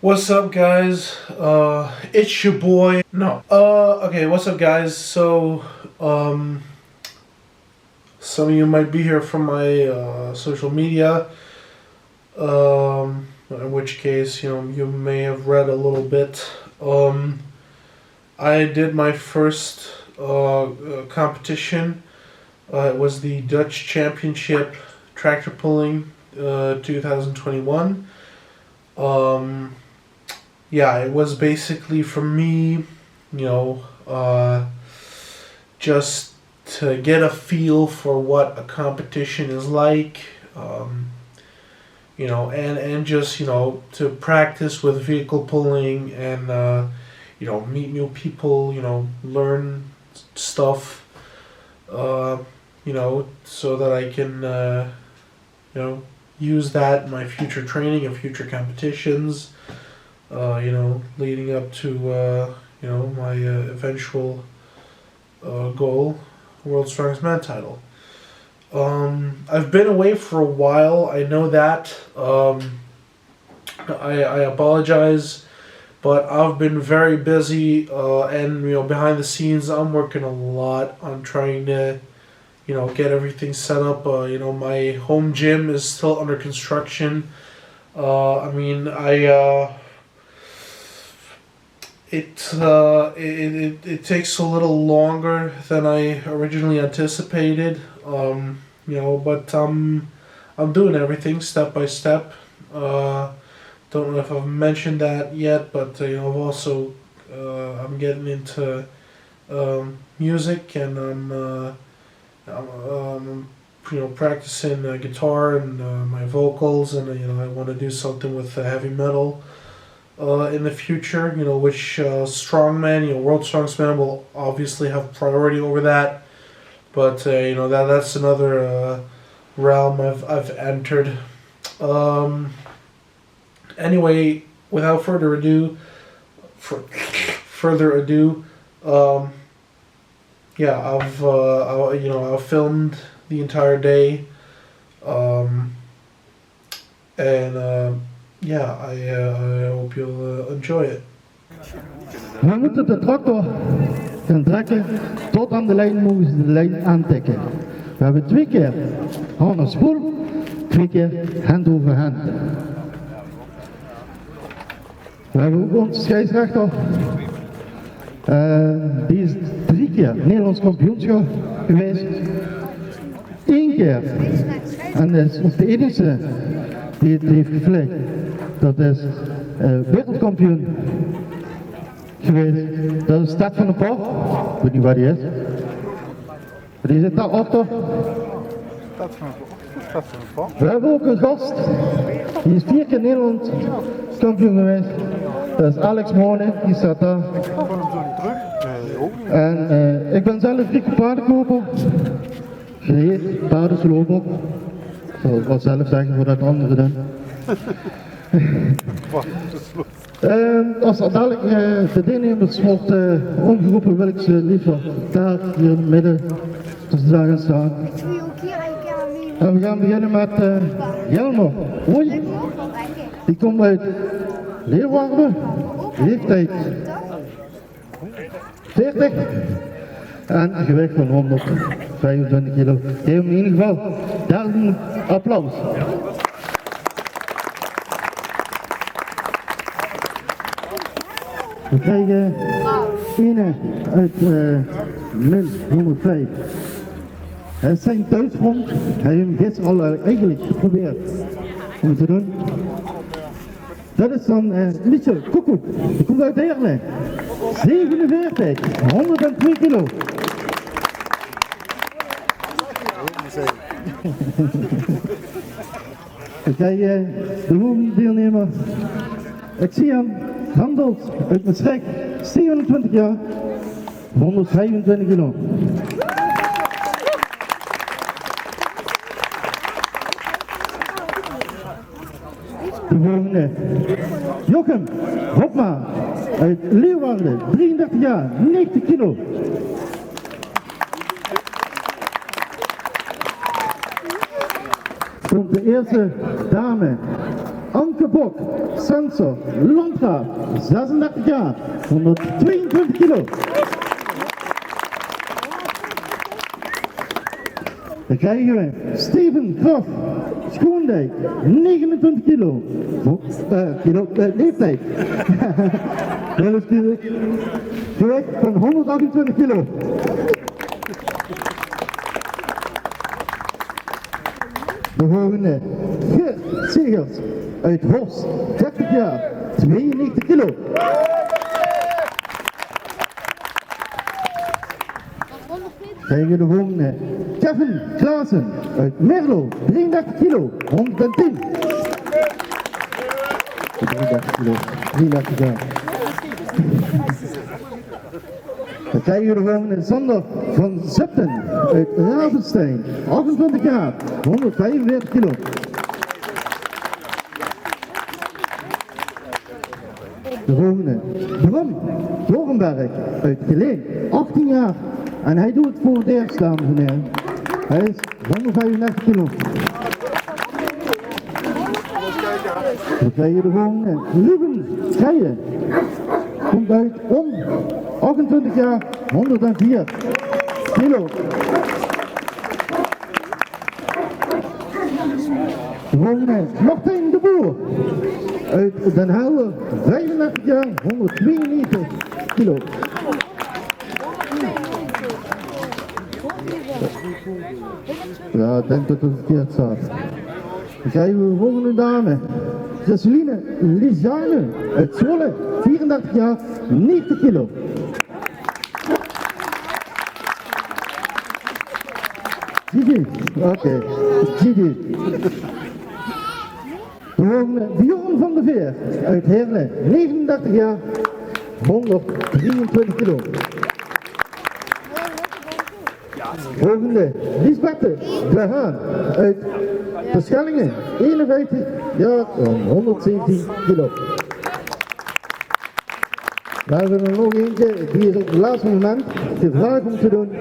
What's up, guys? It's your boy. No. Okay, what's up, guys? Some of you might be here from my social media. In which case, you may have read a little bit. I did my first competition. It was the Dutch Championship Tractor Pulling 2021. Yeah, it was basically for me, just to get a feel for what a competition is like, and just, to practice with vehicle pulling and, meet new people, learn stuff, so that I can, use that in my future training and future competitions. Leading up to my eventual goal, World's Strongest Man title. I've been away for a while. I know that. I apologize, but I've been very busy, and behind the scenes, I'm working a lot on trying to, get everything set up. My home gym is still under construction. It takes a little longer than I originally anticipated, but I'm doing everything step by step. Don't know if I've mentioned that yet, but I've also I'm getting into music, and I'm practicing guitar and my vocals, and I want to do something with heavy metal. In the future, which strongman, World Strongest Man will obviously have priority over that. But that's another realm I've entered. Anyway, without further ado, I've filmed the entire day, and. I hope you'll enjoy it. We moeten de tractor gaan trekken tot aan de lijn, mogen ze de lijn aantikken. We hebben 2 keer hand op spoel, 2 keer hand over hand. We hebben ook onze scheidsrechter. Die is 3 keer Nederlands kampioenschap geweest. 1 keer, en dat is ook de enige die het heeft gevleid. Dat is wereldkampioen geweest. Dat is Stad van de Port. Ik weet niet waar die is. Maar die zit daarachter. We hebben ook een gast. Die is 4 keer Nederland kampioen geweest. Dat is Alex Moorne. Die staat daar. En ik ben zelf Rico paardenkoper. Geheet paardensloper. Ik zal het wel zelf zeggen voordat anderen doen. Als er dadelijk de deelnemers wordt omgeroepen, wil ik ze liever daar hier in het midden tussen daar gaan staan. En we gaan beginnen met Jelmer. Hoi. Die komt uit Leeuwarden. Leeftijd 40 en een gewicht van 125 kilo. Geef hem in ieder geval daar een applaus. We krijgen ene uit min 105. Het is zijn thuisgrond. Hij heeft hem gisteren al eigenlijk geprobeerd om te doen. Dat is dan Lietje Koekoek. Die komt uit Heerlen. 47, 102 kilo. We krijgen de volgende deelnemer. Ik zie hem. Handelt uit Maastricht, 27 jaar, 125 kilo. De volgende, Jochem Hopma uit Leeuwarden, 33 jaar, 90 kilo. Komt de eerste dame Anke Bok, Sensor, Landgraaf, 36 jaar, 122 kilo. Dan krijgen we Steven Graf, Schoendijk, 29 kilo. Leeftijd. Gewicht van 128 kilo. De volgende, Geert Segers uit Horst, 30 jaar, 92 kilo. Krijgen we de volgende, Kevin Klaassen uit Merlo, 33 kilo, 110. 33 kilo, 33 jaar. Dan krijgen we de volgende, Sander van Zepten uit Ravenstein, 28 jaar, 145 kilo. De volgende, Bram Dorenberg uit Geleen, 18 jaar. En hij doet het voor het eerst, dames en heren. Hij is 135 kilo. Dan krijg je de volgende, Ruben Keijen. Komt uit Om, 28 jaar, 104 kilo. De volgende, Martijn de Boer. Uit Den Helder, 35 jaar, 192 kilo. Ja, ik denk dat het verkeerd staat. Dan krijgen we de volgende dame. Jesseline Lisanne uit Zwolle, 34 jaar, 90 kilo. Gigi, oké. Gigi. De volgende, Bjorn van der Veer uit Heerlen, 39 jaar, 123 kilo. Volgende, Liesbette de Haan uit Verschellingen, 51 jaar, 117 kilo. We hebben er nog eentje, die is op het laatste moment gevraagd om te doen.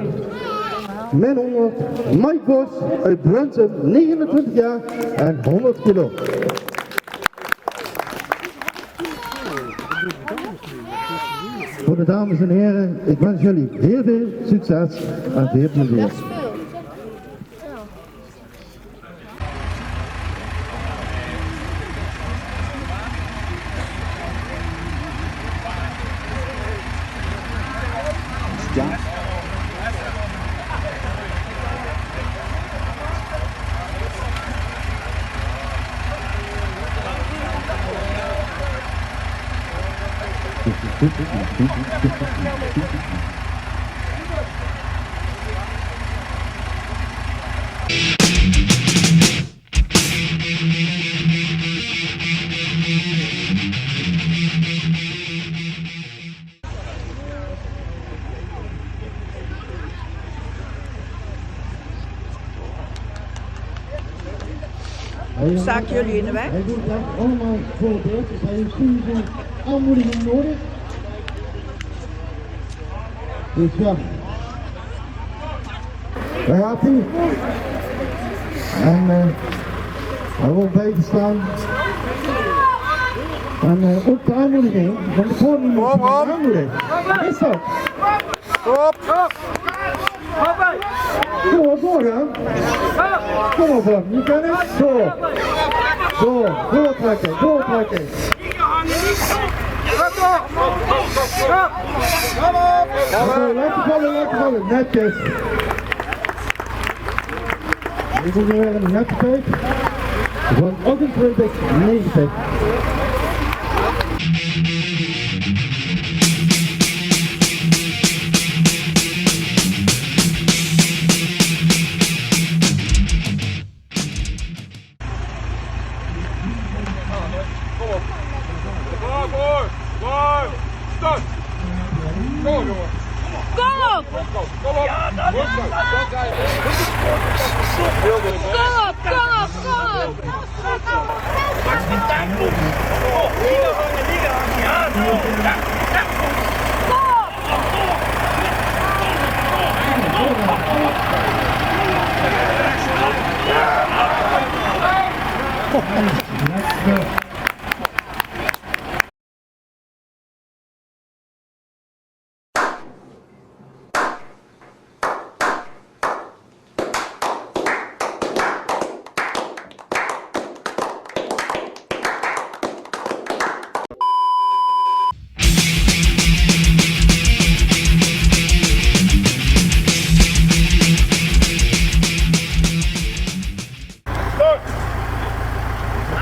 Min 100, Mike Bos uit Brunsum, 29 jaar en 100 kilo. Voor de dames en heren, ik wens jullie heel veel succes en veel plezier. Staken jullie in de weg? Hij doet dat allemaal voor het eerst, dus hij heeft sowieso aanmoediging nodig. Dus ja, daar gaat hij. En hij wordt bijgestaan. En ook de aanmoediging van de koning moet aanmoedigen. Is dat? Kom op, doorgaan. Kom op, man. Je kan het. Zo. Zo, doortrekken, doortrekken. Laten vallen, netjes. We doen weer een nette tijd van 28,90.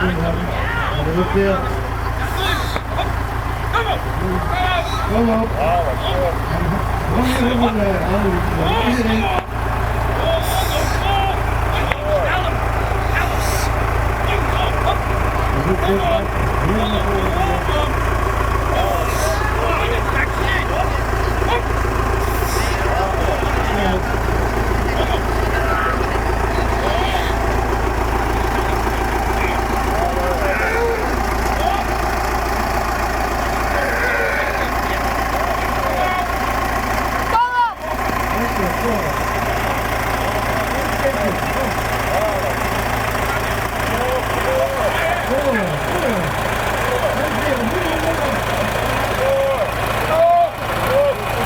Kom op. Iedereen.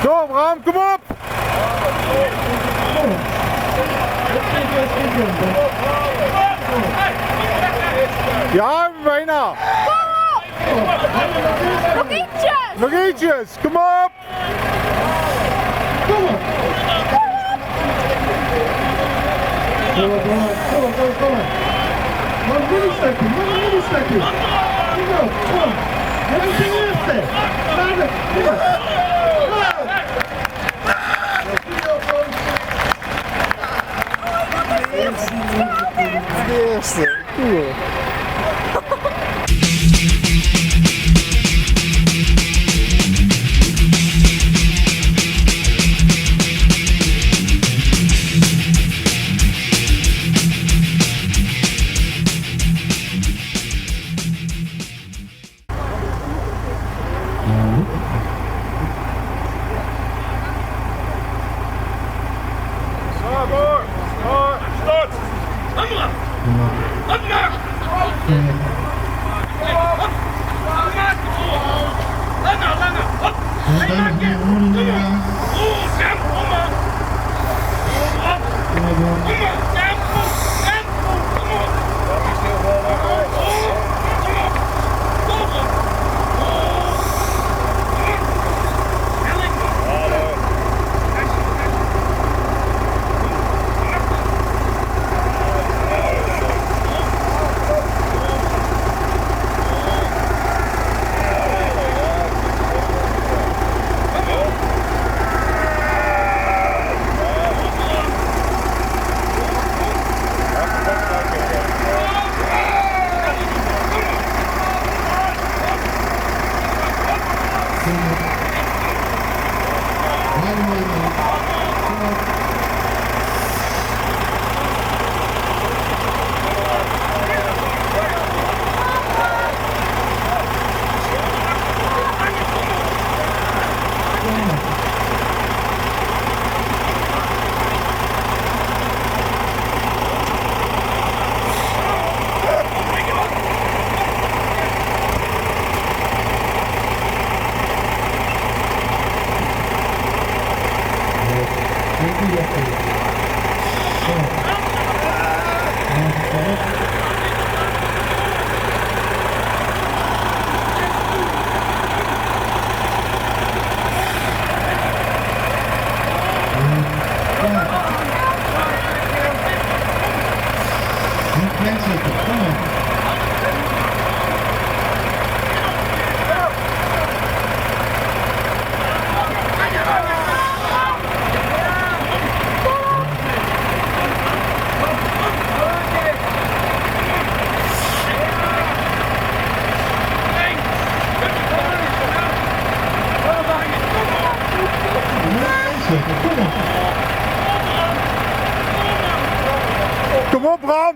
Zo, Bram, kom op! Ja, bijna! Nog ietsjes! Nog ietsjes, kom op! Kom op. Nog een middelstukje, nog een middelstukje. Kom op, kom. Dat is de eerste. De eerste, cool. Kom op, Bram!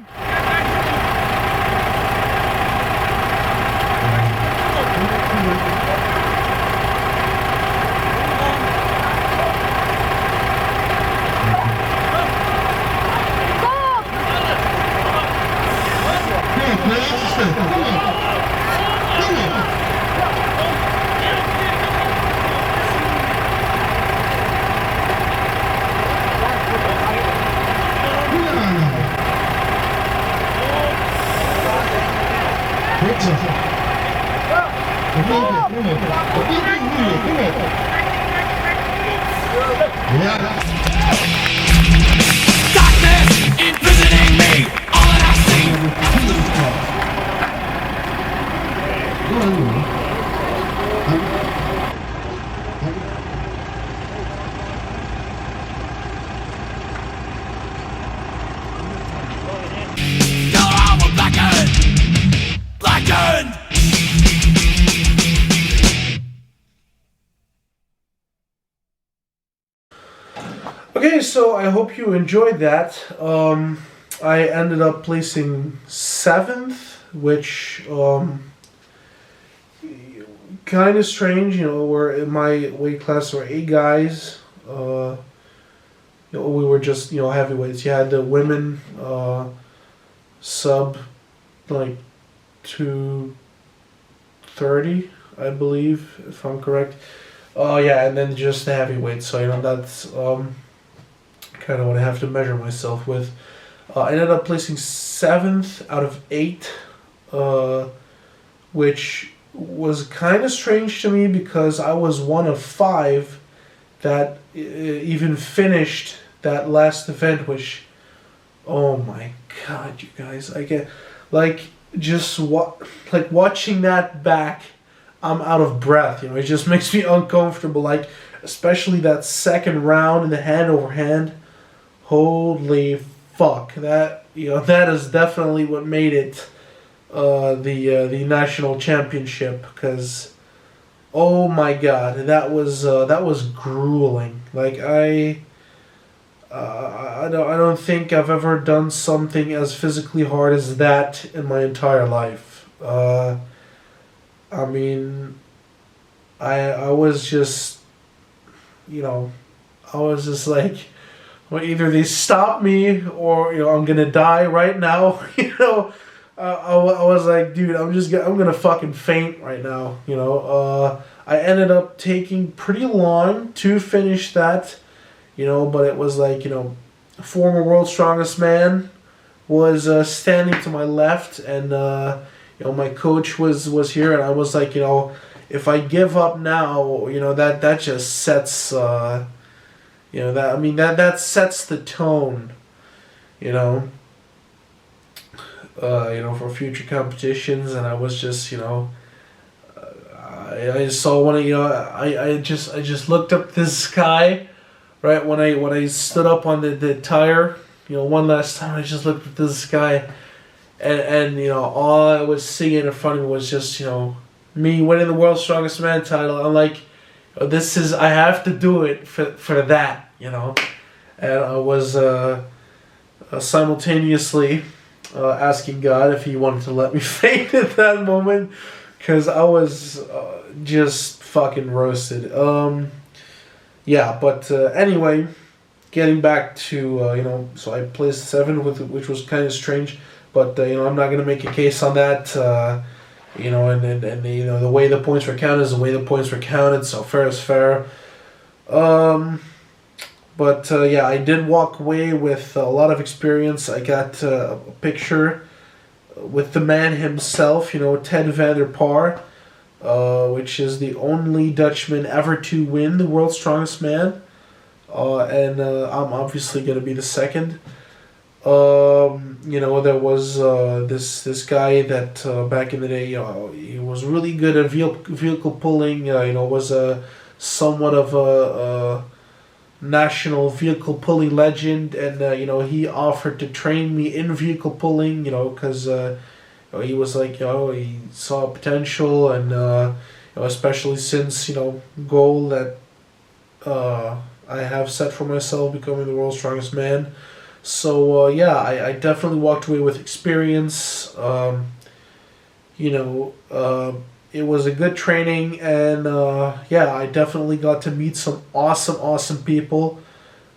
Darkness imprisoning me. All that I see. Okay, so I hope you enjoyed that. I ended up placing 7th, which kind of strange. You know, where in my weight class there were 8 guys. You know, we were just heavyweights. You had the women sub like 230, I believe, if I'm correct. Oh yeah, and then just the heavyweights. So that's kind of what I have to measure myself with. I ended up placing 7th out of 8, which was kind of strange to me because I was one of 5 that even finished that last event, which, oh my god, you guys, I get, like, just watching that back, I'm out of breath, it just makes me uncomfortable, like, especially that second round in the hand over hand, holy fuck, that is definitely what made it the national championship, because oh my god, that was grueling. Like I don't think I've ever done something as physically hard as that in my entire life. I mean, I was just, I was just like, well, either they stop me or I'm gonna die right now. I was like, dude, I'm gonna fucking faint right now. I ended up taking pretty long to finish that. But it was like, former world's strongest man was standing to my left, and my coach was here, and I was like, if I give up now, that just sets that sets the tone, for future competitions. And I was just, I saw one of, I just looked up this sky, right, when I stood up on the tire, one last time. I just looked at this sky, and all I was seeing in front of me was just, me winning the world's strongest man title. I'm like, I have to do it for that, and I was simultaneously asking God if he wanted to let me faint at that moment, because I was just fucking roasted. Yeah, but anyway, getting back to, so I placed 7, which was kind of strange, but, I'm not going to make a case on that, and the way the points were counted is the way the points were counted, so fair is fair. But yeah, I did walk away with a lot of experience. I got a picture with the man himself, Ted van der Paar, which is the only Dutchman ever to win the World's Strongest Man. And I'm obviously going to be the second. There was this guy that back in the day, he was really good at vehicle pulling, was somewhat of a national vehicle pulling legend, and he offered to train me in vehicle pulling, because he was like, he saw potential, and especially since goal that I have set for myself, becoming the world's strongest man. So yeah, I definitely walked away with experience. It was a good training, and yeah, I definitely got to meet some awesome people.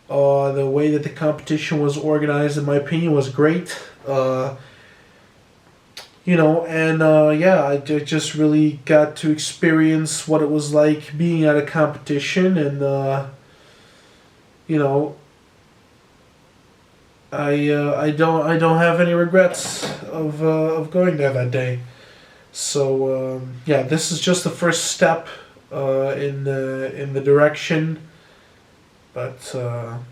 The way that the competition was organized, in my opinion, was great. And yeah, I just really got to experience what it was like being at a competition, and I don't have any regrets of going there that day. So yeah, this is just the first step in the direction, but I'm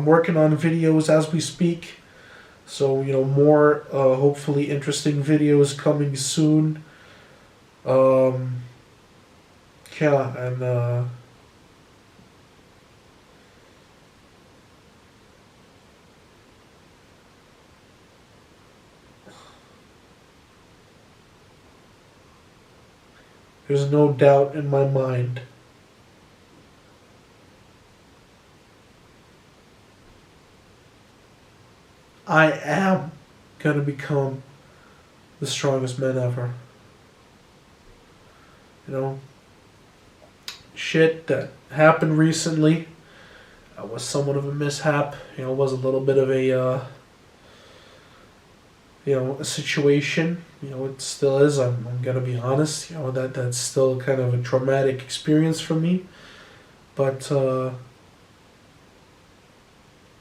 working on videos as we speak. So more hopefully interesting videos coming soon. Yeah, and there's no doubt in my mind I am gonna become the strongest man ever. You know, shit that happened recently was somewhat of a mishap. You know, was a little bit of a a situation. You know, it still is. I'm gonna be honest. You know, that's still kind of a traumatic experience for me. But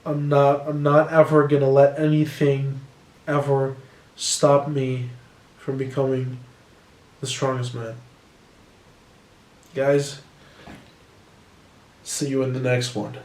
I'm not ever gonna let anything ever stop me from becoming the strongest man. Guys, see you in the next one.